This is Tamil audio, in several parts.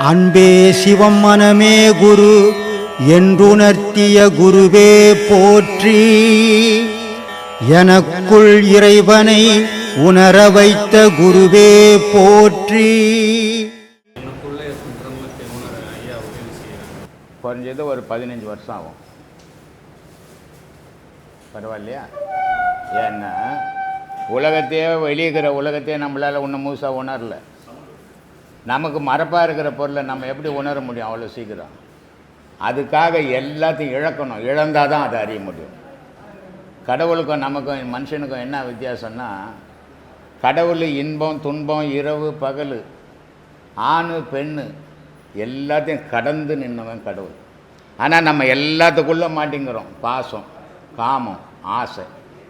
அன்பே சிவம் மனமே குரு என்றுணர்த்திய குருவே போற்றி. எனக்குள் இறைவனை உணர வைத்த குருவே போற்றி. குறைஞ்சது ஒரு 15 வருஷம் ஆகும். பரவாயில்லையா? ஏன்னா உலகத்தையே வெளியிருக்கிற உலகத்தையே நம்மளால் ஒன்றும் முழுசாக உணரல. நமக்கு மரப்பாக இருக்கிற பொருளை நம்ம எப்படி உணர முடியும் அவ்வளோ சீக்கிரம்? அதுக்காக எல்லாத்தையும் இழக்கணும். இழந்தால் தான் அதை அறிய முடியும். கடவுளுக்கும் நமக்கும் மனுஷனுக்கும் என்ன வித்தியாசம்னா, கடவுள் இன்பம் துன்பம் இரவு பகல் ஆண் பெண்ணு எல்லாத்தையும் கடந்து நின்றவன் கடவுள். ஆனால் நம்ம எல்லாத்துக்குள்ளே மாட்டிங்கிறோம். பாசம், காமம், ஆசை,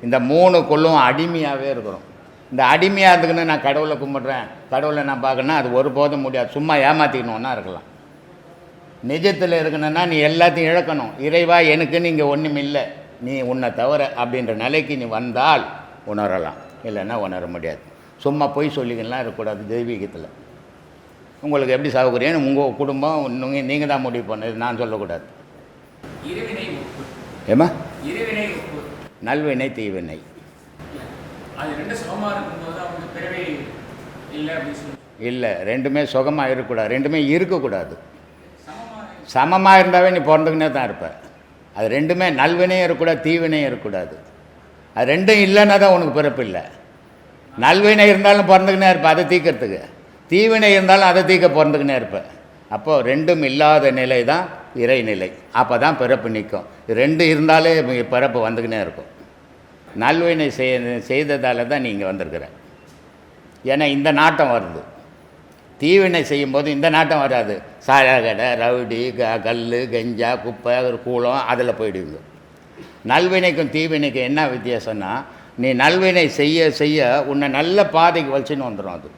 இந்த 3க்குள்ளும் அடிமையாகவே இருக்கிறோம். இந்த அடிமையாக இருந்துக்குன்னு நான் கடவுளை கும்பிட்றேன், கடவுளை நான் பார்க்கணுன்னா அது ஒருபோதும் முடியாது. சும்மா ஏமாற்றிக்கணுன்னா இருக்கலாம். நிஜத்தில் இருக்கணுன்னா நீ எல்லாத்தையும் இழக்கணும். இறைவா எனக்குன்னு இங்கே ஒன்றும் இல்லை, நீ உன்னை தவிர அப்படின்ற நிலைக்கு நீ வந்தால் உணரலாம். இல்லைன்னா உணர முடியாது. சும்மா பொய் சொல்லிக்கலாம் இருக்கக்கூடாது. தெய்வீகத்தில் உங்களுக்கு எப்படி சௌகரியம் உங்கள் குடும்பம் நீங்கள் தான் முடிவு பண்ணது, நான் சொல்லக்கூடாது. ஏமா நல்வினை தீவினை இல்லை, ரெண்டுமே சுகமாக இருக்கக்கூடாது. ரெண்டுமே இருக்கக்கூடாது. சமமாக இருந்தாவே நீ பிறந்துக்கினே தான் இருப்ப. அது ரெண்டுமே நல்வினையும் இருக்கக்கூடாது, தீவினையும் இருக்கக்கூடாது. அது ரெண்டும் இல்லைன்னா தான் உனக்கு பிறப்பு இல்லை. நல்வினை இருந்தாலும் பிறந்துக்கினே இருப்ப அதை தீக்கிறதுக்கு, தீவினை இருந்தாலும் அதை தீக்க பிறந்துக்கினே இருப்பேன். அப்போது ரெண்டும் இல்லாத நிலை தான் இறைநிலை. அப்போ தான் பிறப்பு நிற்கும். ரெண்டு இருந்தாலே பிறப்பு வந்துக்கினே இருக்கும். நல்வினை செய்ததால் தான் நீங்கள் வந்திருக்கிற. ஏன்னா இந்த நாட்டம் வருது. தீவினை செய்யும்போது இந்த நாட்டம் வராது. சாயா கடை, ரவுடி, கல், கஞ்சா, குப்பை, கூலம் அதில் போயிடுவீங்க. நல்வினைக்கும் தீவினைக்கும் என்ன வித்தியாசம்னா, நீ நல்வினை செய்ய செய்ய உன்னை நல்ல பாதைக்கு வச்சுன்னு வந்துடும். அது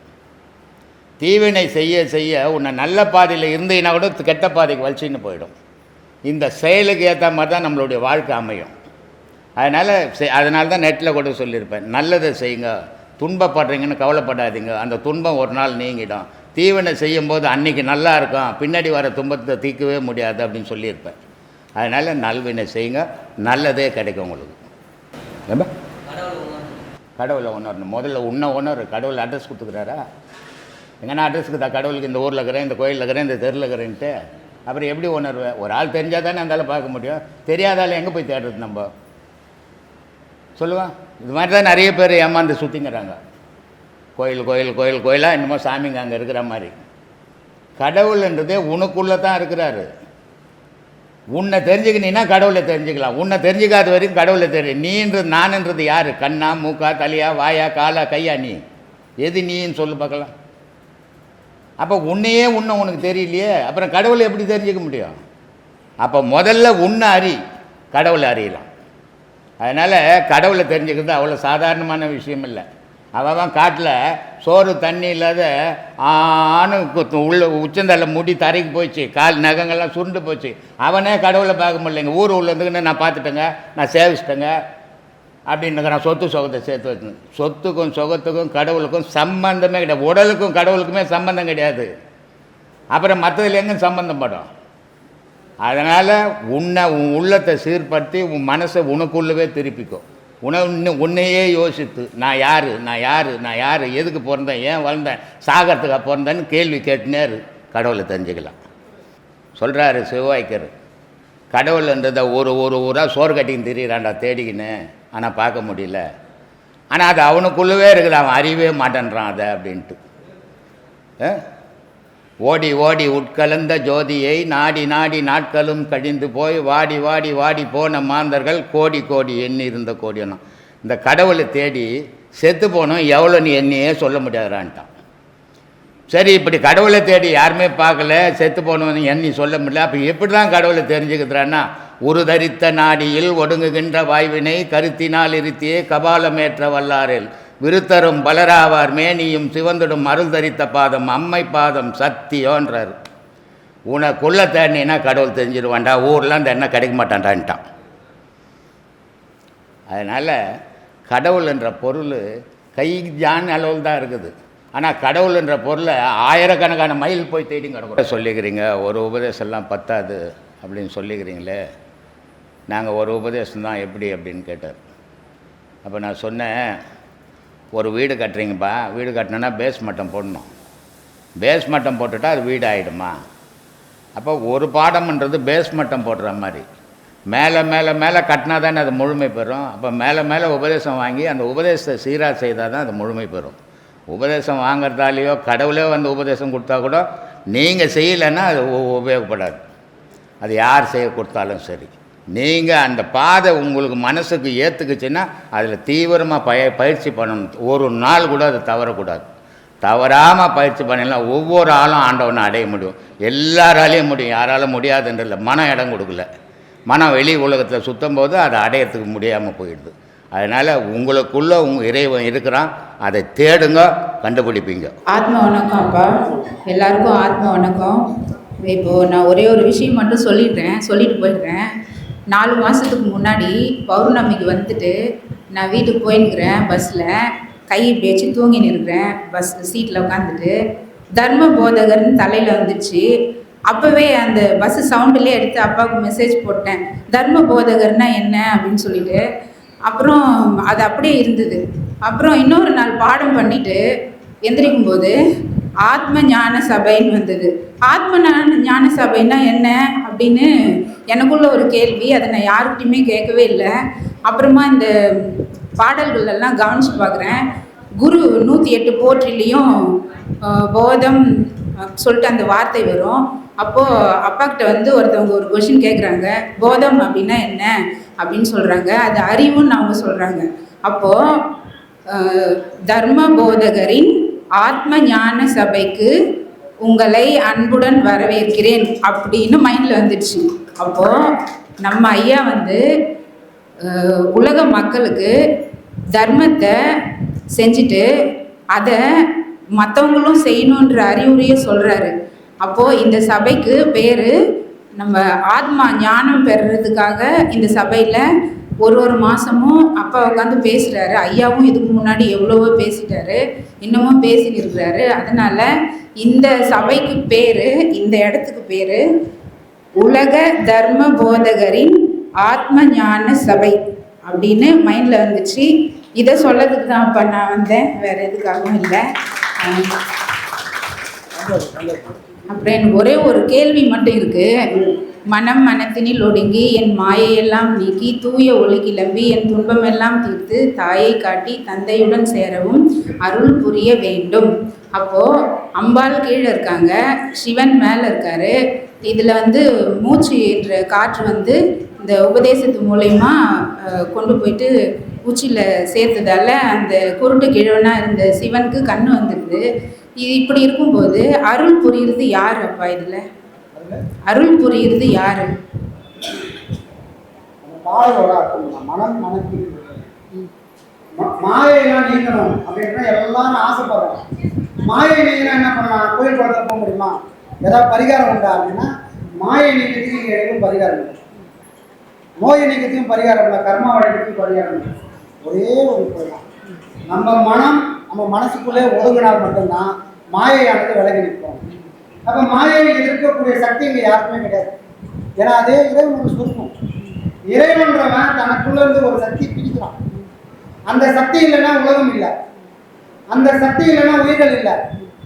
தீவினை செய்ய செய்ய உன்னை நல்ல பாதையில் இருந்தீங்கன்னா கூட கெட்ட பாதைக்கு வலிச்சின்னு போயிடும். இந்த செயலுக்கு ஏற்ற மாதிரி தான் நம்மளுடைய வாழ்க்கை அமையும். அதனால தான் நெட்டில் கூட சொல்லியிருப்பேன், நல்லதை செய்யுங்க, துன்பப்படுறீங்கன்னு கவலைப்படாதீங்க, அந்த துன்பம் ஒரு நாள் நீங்கிடும். தீவினை செய்யும்போது அன்றைக்கி நல்லா இருக்கும், பின்னாடி வர துன்பத்தை தீர்க்கவே முடியாது அப்படின்னு சொல்லியிருப்பேன். அதனால் நல்வினை செய்யுங்க, நல்லதே கிடைக்கும் உங்களுக்கு. ஏன்பா கடவுளை உணரணும். முதல்ல உணரு. கடவுள் அட்ரஸ் கொடுத்துக்கிறாரா? எங்கன்னா அட்ரஸுக்கு தான் கடவுளுக்கு இந்த ஊரில் இருக்கிறேன், இந்த கோயிலில் இருக்கிறேன், இந்த தெருவில் இருக்கிறேன்ட்டு அப்புறம் எப்படி உணர்வேன்? ஒரு ஆள் தெரிஞ்சால் தானே அந்த ஆள் பார்க்க முடியும். தெரியாதாலும் எங்கே போய் தேடுறது நம்ம? சொல்லுவான். இது மாதிரி தான் நிறைய பேர் ஏமாந்து சுற்றிங்கிறாங்க. கோயில் கோயில் கோயில் கோயிலாக இன்னமும் சாமிங்க அங்கே இருக்கிற மாதிரி. கடவுள்ன்றதே உனக்குள்ளே தான் இருக்கிறாரு. உன்னை தெரிஞ்சுக்கினீன்னா கடவுளை தெரிஞ்சுக்கலாம். உன்னை தெரிஞ்சுக்காத வரைக்கும் கடவுளை தெரியும். நீன்றது நானுன்றது யார்? கண்ணா, மூக்கா, தலையா, வாயா, காலா, கையா? நீ எது நீன்னு சொல்லு பார்க்கலாம். அப்போ உன்னையே உனக்கு தெரியலையே, அப்புறம் கடவுளை எப்படி தெரிஞ்சிக்க முடியும்? அப்போ முதல்ல உன்னை அறி, கடவுளை அறியலாம். அதனால் கடவுளை தெரிஞ்சுக்கிறது அவ்வளோ சாதாரணமான விஷயம் இல்லை. அவன் காட்டில் சோறு தண்ணி இல்லாத உள்ள உச்சந்தலை முடி தரைக்கு போச்சு, கால் நகங்கள்லாம் சுருண்டு போச்சு. அவனே கடவுளை பார்க்க முடியலைங்க. ஊர் உள்ளதுக்குன்னு நான் பார்த்துட்டேங்க, நான் சேவிச்சிட்டேங்க அப்படின்னு நான் சொத்து சுகத்தை சேர்த்து வச்சு. சொத்துக்கும் சுகத்துக்கும் கடவுளுக்கும் சம்பந்தமே கிடையாது. உடலுக்கும் கடவுளுக்குமே சம்பந்தம் கிடையாது. அப்புறம் மற்றதில் எங்கே சம்பந்தம் படும்? அதனால் உன் உள்ளத்தை சீர்படுத்தி உன் மனசை உனக்குள்ளவே திருப்பிக்கும். உன்னையே யோசித்து நான் யார், நான் யார், நான் யார், எதுக்கு பிறந்தேன், ஏன் வளர்ந்தேன், சாகரத்துக்காக பிறந்தேன்னு கேள்வி கேட்டுனேரு. கடவுளை தெரிஞ்சுக்கலாம். சொல்கிறாரு சிவாய்க்கர், கடவுள்ன்றதை ஒரு ஊராக சோறு கட்டின்னு திரியிறான்டா தேடிக்கின்னு, ஆனால் பார்க்க முடியல. ஆனால் அது அவனுக்குள்ளவே இருக்குது, அவன் அறியவே மாட்டேன்றான் அதை அப்படின்ட்டு. ஓடி ஓடி உட்கலந்த ஜோதியை நாடி நாடி நாட்களும் கழிந்து போய் வாடி வாடி வாடி போன மாந்தர்கள் கோடி கோடி எண்ணி இருந்த கோடியனும். இந்த கடவுளை தேடி செத்து போனோம் எவ்வளோ நீ எண்ணியே சொல்ல முடியாதான்ட்டான். சரி, இப்படி கடவுளை தேடி யாருமே பார்க்கல, செத்து போனவன் எண்ணி சொல்ல முடியல. அப்போ எப்படி தான் கடவுளை தெரிஞ்சுக்கிறான்னா, ஒரு தரித்த நாடியில் ஒடுங்குகின்ற வாய்வினை கருத்தினால் இருத்தியே கபாலமேற்ற வல்லாரில் விருத்தரும் பலராவார் மேனியும் சிவந்திடும் அருள் தரித்த பாதம் அம்மை பாதம் சத்தியோன்றார். உனக்குள்ள தேடினா கடவுள் தெரிஞ்சிருவான்டா, ஊரில் அந்த எண்ணெய் கிடைக்க மாட்டான்டான்ட்டான். அதனால் கடவுள் என்ற பொருள் கை ஜான் அளவில் தான் இருக்குது. ஆனால் கடவுள்ன்ற பொருளை ஆயிரக்கணக்கான மைல் போய் தேடி கிடக்கும். சொல்லிக்கிறீங்க ஒரு உபதேசம்லாம் பத்தாது அப்படின்னு சொல்லிக்கிறீங்களே, நாங்கள் ஒரு உபதேசம்தான் எப்படி அப்படின்னு கேட்டார். அப்போ நான் சொன்னேன், ஒரு வீடு கட்டுறீங்கப்பா, வீடு கட்டினோன்னா பேஸ் மட்டம் போடணும். பேஸ் மட்டம் போட்டுட்டா அது வீடு ஆகிடுமா? அப்போ ஒரு பாடம்ன்றது பேஸ் மட்டம் போடுற மாதிரி மேலே மேலே மேலே கட்டினா தானே அது முழுமை பெறும். அப்போ மேலே மேலே உபதேசம் வாங்கி அந்த உபதேசத்தை சீராக செய்தால் தான் அது முழுமை பெறும். உபதேசம் வாங்கிறதாலேயோ கடவுளே வந்து உபதேசம் கொடுத்தா கூட நீங்கள் செய்யலைன்னா அது உபயோகப்படாது. அது யார் செய்ய கொடுத்தாலும் சரி, நீங்கள் அந்த பாதை உங்களுக்கு மனசுக்கு ஏற்றுக்குச்சுன்னா அதில் தீவிரமாக பயிற்சி பண்ணணும். ஒரு நாள் கூட அது தவறக்கூடாது. தவறாமல் பயிற்சி பண்ணலாம். ஒவ்வொரு ஆளும் ஆண்டவனை அடைய முடியும். எல்லாராலையும் முடியும், யாராலும் முடியாதுன்றதில்ல. மனம் இடம் கொடுக்கல. மனம் வெளி உலகத்தில் சுற்றும் போது அதை அடையிறதுக்கு முடியாமல் போயிடுது. அதனால் உங்களுக்குள்ளே இறைவன் இருக்கிறான், அதை தேடுங்க, கண்டுபிடிப்பீங்க. ஆத்ம வணக்கம் அப்பா, எல்லாருக்கும் ஆத்ம வணக்கம். இப்போது நான் ஒரே ஒரு விஷயம் மட்டும் சொல்லிட்டு போயிடுறேன். 4 மாதத்துக்கு முன்னாடி பௌர்ணமிக்கு வந்துட்டு நான் வீட்டுக்கு போயின்னுக்கிறேன். பஸ்ஸில் கை இப்படி வச்சு தூங்கின்னு இருக்கிறேன். பஸ் சீட்டில் உட்காந்துட்டு தர்ம போதகர்னு தலையில் வந்துச்சு. அப்போவே அந்த பஸ்ஸு சவுண்டுலேயே எடுத்து அப்பாவுக்கு மெசேஜ் போட்டேன், தர்ம போதகர்னா என்ன அப்படின்னு சொல்லிட்டு. அப்புறம் அது அப்படியே இருந்தது. அப்புறம் இன்னொரு நாள் பாடம் பண்ணிவிட்டு எந்திரிக்கும் போது ஆத்ம ஞான சபைன்னு வந்தது. ஆத்ம ஞான சபைன்னா என்ன அப்படின்னு எனக்குள்ள ஒரு கேள்வி. அதை நான் யாருக்கிட்டையுமே கேட்கவே இல்லை. அப்புறமா இந்த பாடல்களெல்லாம் கவனித்து பார்க்குறேன். குரு 108 போற்றிலையும் போதம் சொல்லிட்டு அந்த வார்த்தை வரும். அப்போது அப்பாக்கிட்ட வந்து ஒருத்தவங்க ஒரு கொஷின் கேட்குறாங்க, போதம் அப்படின்னா என்ன அப்படின்னு சொல்கிறாங்க. அது அறிவுன்னு அவங்க சொல்கிறாங்க. அப்போது தர்ம போதகரின் ஆத்ம ஞான சபைக்கு உங்களை அன்புடன் வரவேற்கிறேன் அப்படின்னு மைண்டில் வந்துடுச்சு. அப்போது நம்ம ஐயா வந்து உலக மக்களுக்கு தர்மத்தை செஞ்சுட்டு அதை மற்றவங்களும் செய்யணுன்ற அறிவுரையை சொல்கிறாரு. அப்போது இந்த சபைக்கு பேர் நம்ம ஆத்மா ஞானம் பெறுறதுக்காக இந்த சபையில் ஒரு மாதமும் அப்பா உட்காந்து பேசுகிறாரு. ஐயாவும் இதுக்கு முன்னாடி எவ்வளவோ பேசிட்டாரு, இன்னமும் பேசிட்டு இருக்கிறாரு. அதனால் இந்த சபைக்கு பேர், இந்த இடத்துக்கு பேர் உலக தர்ம போதகரின் ஆத்ம ஞான சபை அப்படின்னு மைண்டில் வந்துச்சு. இதை சொல்லதுக்கு தான் அப்போ நான் வந்தேன், வேறு எதுக்காகவும் இல்லை. அப்புறம் எனக்கு ஒரே ஒரு கேள்வி மட்டும் இருக்குது. மனம் மனத்தினில் ஒடுங்கி என் மாயையெல்லாம் நீக்கி தூய ஒளி கிளம்பி என் துன்பமெல்லாம் தீர்த்து தாயை காட்டி தந்தையுடன் சேரவும் அருள் புரிய வேண்டும். அப்போது அம்பாள் கீழே இருக்காங்க, சிவன் மேலே இருக்கார். இதில் வந்து மூச்சு என்ற காற்று வந்து இந்த உபதேசத்து மூலயமா கொண்டு போயிட்டு உச்சியில் சேர்த்ததால் அந்த குருட்டு கிழவனாக இருந்த சிவனுக்கு கண்ணு வந்துடுது. இது இப்படி இருக்கும்போது அருள் புரியுறது யார் அப்பா? இதில் அருள் புரியுறது யார்? மனம் மனத்தில் மாயையெல்லாம் நீக்கணும் அப்படின்னா எல்லாரும் ஆசைப்படுறோம். மாயை நீங்கினா என்ன பண்ணலாம்? கோயில் குளத்தை போக முடியுமா? ஏதாவது பரிகாரம் உண்டா அப்படின்னா மாயை நீக்கத்துக்கு இங்கே எதுவும் பரிகாரம் இல்லை, நோயை நீக்கத்துக்கும் பரிகாரம் இல்லை, கர்மா வழக்கத்துக்கும் பரிகாரம் இல்லை. ஒரே ஒரு கோயில் நம்ம மனம் நம்ம மனசுக்குள்ளே ஒதுங்கினால் மட்டும்தான் மாயையானது விலகி நிற்போம். அப்போ மாயை எதிர்க்கக்கூடிய சக்தி இங்கே யாருக்குமே கிடையாது. ஏன்னா அதே இறைவனுக்கு சுருக்கும். இறைவன்றவன் தனக்குள்ள இருந்து ஒரு சக்தி பிடிக்கிறான். அந்த சக்தி இல்லைன்னா உலகம் இல்லை, அந்த சக்தி இல்லைன்னா உயிர்கள் இல்லை,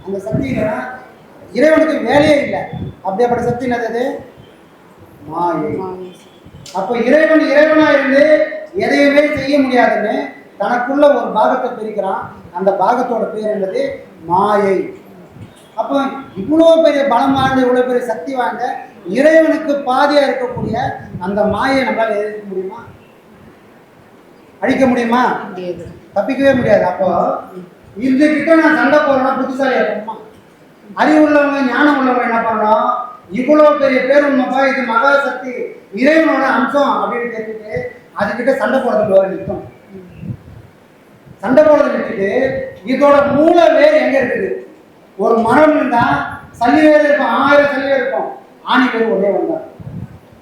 அந்த சக்தி இல்லைன்னா இறைவனுக்கு வேலையே இல்லை. அப்படியேப்பட்ட சக்தி என்னது? மாயை. அப்போ இறைவன் இறைவனா இருந்து எதையுமே செய்ய முடியாதுன்னு தனக்குள்ள ஒரு பாகத்தை பிரிக்கிறான். அந்த பாகத்தோட பேர் என்னது? மாயை. அப்போ இவ்வளோ பெரிய பலம் வாய்ந்த, இவ்வளோ பெரிய சக்தி வாய்ந்த இறைவனுக்கு பாதியாக இருக்கக்கூடிய அந்த மாயை நம்மளால் எதிர்க்க முடியுமா? அழிக்க முடியுமா? தப்பிக்கவே முடியாது. அப்போ இந்த கிட்ட நான் சண்டை போடுறேன்னா புத்திசாலியாக போகணுமா? அறிவு உள்ளவங்க ஞானம் உள்ளவங்க என்ன பண்ணணும்? இவ்வளோ பெரிய பேர் உண்மைப்பா, இது மகா சக்தி இறைவனோட அம்சம் அப்படின்னு தெரிஞ்சுட்டு அதுக்கிட்ட சண்டை போடுறதுக்கு நிற்கும். சண்டை போடுறது நிறுத்திட்டு இதோட மூல வேறு எங்கே இருக்குது? ஒரு மரம் இருந்தால் சல்லி வேறு இருக்கும், 1000 சல்லி வேறு இருக்கும், ஆணி வேறு ஒரே வந்தார்.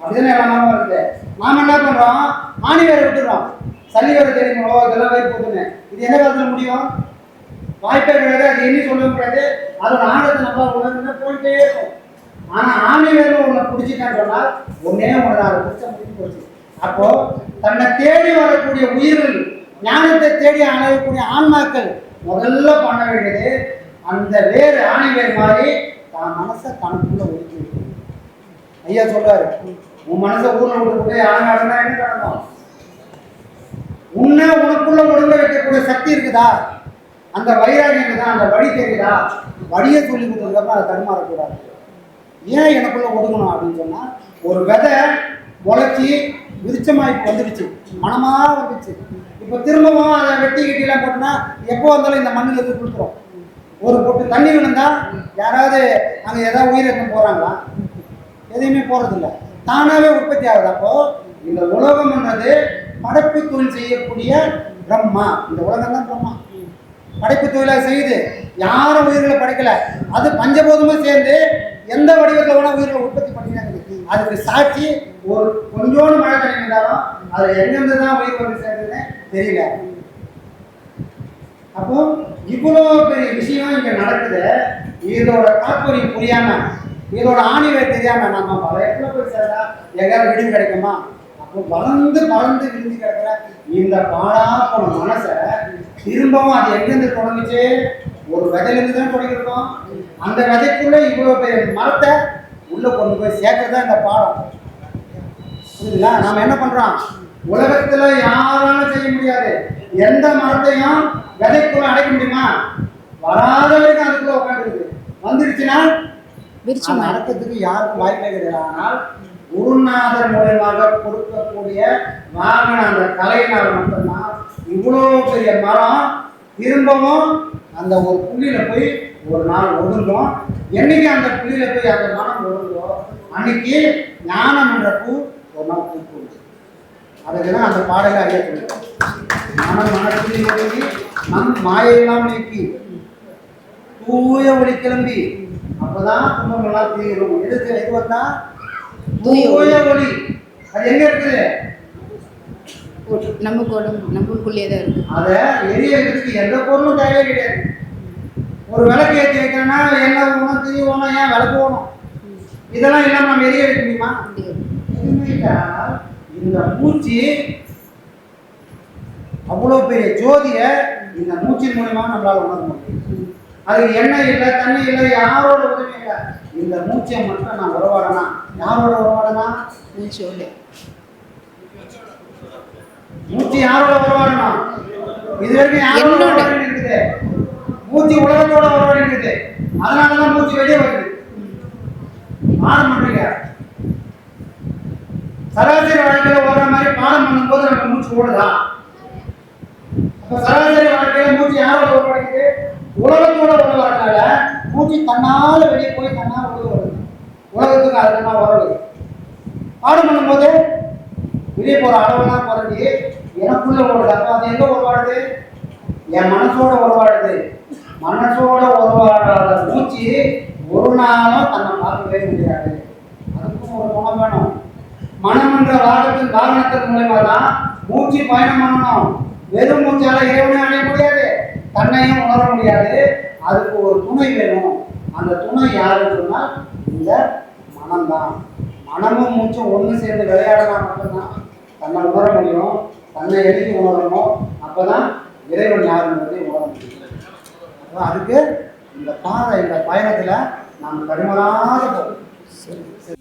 அப்படிதானே எல்லா மரமும் இருக்குது. நாம் என்ன பண்ணுறோம்? ஆணி வேறு விட்டுறோம், சல்லி வேறு தெரியுமோ இதெல்லாம் வேறு போட்டுன்னு. இது எந்த காலத்தில் முடியும்? வாய்ப்பே கிடையாது. அது என்ன சொல்ல முடியாது. அதோட ஆழத்தை நம்ம உணர்ந்து போயிட்டே இருக்கும். ஆனா ஆன்மீகம் உன்னை பிடிச்சிட்டான்னு சொன்னால் ஒன்னே ஒன்று அதை பிடிச்ச முடிஞ்சு போச்சு. அப்போ தன்னை தேடி வரக்கூடிய உயிர்கள், ஞானத்தை தேடி அணையக்கூடிய ஆன்மாக்கள் முதல்ல பண்ண வேண்டியது அந்த வேறு ஆணிவேர் மாதிரி தான் மனசை தனக்குள்ள ஒதுக்கி வைக்கணும். ஐயா சொல்றாரு, உன் மனசை ஊர்ல விட்டு ஆனாடுனா என்ன நடக்கும்? உன்னை உனக்குள்ள ஒழுங்க வைக்கக்கூடிய சக்தி இருக்குதா? அந்த வைராகியம் இருக்குதா? அந்த வழி தெரியுதா? வழியை சொல்லி கொடுத்ததுக்கப்புறம் அதை தடுமாறக்கூடாது. ஏன் எனக்குள்ள ஒடுங்கணும் அப்படின்னு சொன்னா, ஒரு விதை முளைச்சி விருச்சமாய்க்கு வந்துடுச்சு, மனமா வந்துச்சு. இப்போ திரும்பவும் அதை வெட்டி கிட்டிலாம் போட்டோம்னா எப்போ வந்தாலும் இந்த மண்ணில் இருந்து கொடுத்துரும். ஒரு பொட்டு தண்ணி விழுந்தா யாராவது அங்கே ஏதாவது உயிரிழக்கம் போகிறாங்களா? எதையுமே போகிறதில்ல, தானாகவே உற்பத்தி ஆகுது. அப்போ இந்த உலகம்ன்றது படைப்பு தொழில் செய்யக்கூடிய பிரம்மா. இந்த உலகம் தான் பிரம்மா படைப்பு தொழிலாக செய்யுது. யாரும் உயிர்களை படைக்கல. அது பஞ்சபூதமும் சேர்ந்து எந்த வடிவத்தில் வேணா உயிர்களை உற்பத்தி பண்ணினாங்க. அதுக்கு சாட்சி ஒரு கொஞ்சோண்டு மழை தண்ணி இருந்தாலும் அது எங்கிருந்து தான் உயிர் வந்து சேர்ந்ததுன்னு தெரியல. அப்போ இவ்வளோ பெரிய விஷயம் இங்க நடக்குது. இதோட தாற்பயம் புரியாம, இதோட ஆணிவை தெரியாம நம்ம பல இடத்துல போய் சேர்ந்தா எங்கேயாவது விடுதி கிடைக்குமா? அப்போ வளர்ந்து வளர்ந்து விடுதி கிடைக்கிற இந்த பாழா போன மனசை திரும்பவும் அது எங்கிருந்து தொடங்குச்சு? ஒரு விதையிலிருந்து தான் தொடங்கிருக்கோம். அந்த விதைக்குள்ள இவ்வளோ பெரிய மரத்தை உள்ள கொண்டு போய் சேர்க்கறதா இந்த பாடம். புரியுதுங்களா? நாம என்ன பண்றோம்? உலகத்துல யாராலும் செய்ய முடியாது. எந்த மரத்தையும் விதைக்குள்ள அடைக்க முடியுமா? வராத வரைக்கும் அதுக்குள்ள உட்காந்துருக்கு. வந்துடுச்சுன்னா நடக்கிறதுக்கு யாருக்கும் வாய்ப்பே கிடையாது. ஆனால் குருநாதர் மூலமாக கொடுக்கக்கூடிய வாகன அந்த கலையினால் மட்டும்தான் இவ்வளோ பெரிய மரம் திரும்பவும் அந்த ஒரு புள்ளியில போய் ஒரு நாள் ஒதுங்கும். என்னைக்கு அந்த புள்ளியில போய் அந்த மனம் ஒதுங்கோ அன்னைக்கு ஞானம் என்ற பூ ஒரு நாள் பூக்கும். அதுக்குதான் அந்த பாடலை அறிய சொல்லுவோம். ஞானம் மனத்தில் ஒதுங்கி நம் மாயெல்லாம் நீக்கி தூய ஒளி கிளம்பி அப்பதான் துன்பங்கள்லாம் தீரும். எதுக்கு எது வந்தா தூய ஒளி. அது எங்க இருக்குது? நமக்குள்ளே தான் இருக்கு. அதை எரியறதுக்கு எந்த பொருளும் தேவையே கிடையாது. ஒரு விளக்கு ஏற்றி வைக்கணும்னா என்ன வேணும்? திரி வேணும். ஏன் விளக்கு வேணும்? இதெல்லாம் இல்லாம நம்ம எரிய வைக்க முடியுமா? எதுவுமே இல்லை. இந்த மூச்சு அவ்வளோ பெரிய ஜோதியை இந்த மூச்சின் மூலமா நம்மளால உணர முடியும். அது எண்ணெய் இல்லை, தண்ணி இல்லை, யாரோட உதவி இல்லை. இந்த மூச்சை மட்டும் நான் உறவாடனா. யாரோட உறவாடனா? மூச்சோட. மூச்சு யாரோட உறவாடணும்? இது வரைக்கும் யாரோட உறவாடி இருக்குது? மூச்சு உலகத்தோட உறவாடி இருக்குது. அதனாலதான் மூச்சு வெளியே வருது. பாடம் பண்றீங்க. சராசரி வாழ்க்கையில ஓடுற மாதிரி பாடம் பண்ணும்போது நம்ம மூச்சு ஓடுதா? அப்ப சராசரி வாழ்க்கையில மூச்சு யாரோட உறவாடிக்குது? உலகத்தோட உறவாடுறதுனால மூச்சு தன்னால வெளியே போய் தன்னால உள்ள வருது. உலகத்துக்கு அதுதான் உறவு. பாடம் பண்ணும்போது வெளியே போற அளவெல்லாம் குறைஞ்சி எனக்குள்ள ஓடுது. அப்போ அது எங்க உருவாடுது? என் மனசோட உருவாடுது. மனசோட உருவாடாத மூச்சு ஒரு நாளும் தன்னை பார்க்கவே முடியாது. அதுக்கும் ஒரு குணம் வேணும். மனம் என்ற வாகனத்தின் மூலமா தான் மூச்சு பயணம் பண்ணணும். வெறும் மூச்சால இறைவனை அடைய முடியாது, தன்னையும் உணர முடியாது. அதுக்கு ஒரு துணை வேணும். அந்த துணை யாருன்னு சொன்னால் இந்த மனம்தான். மனமும் மூச்சும் ஒன்று சேர்ந்து விளையாடனா மட்டும்தான் தன்னை உணர முடியும். தன்னை எழுதி உணரணும். அப்போதான் இறைவன் யாருன்றதை உணர முடியும். அதுக்கு இந்த பாதை, இந்த பயணத்தில் நாம் கடுமையாக போகும்.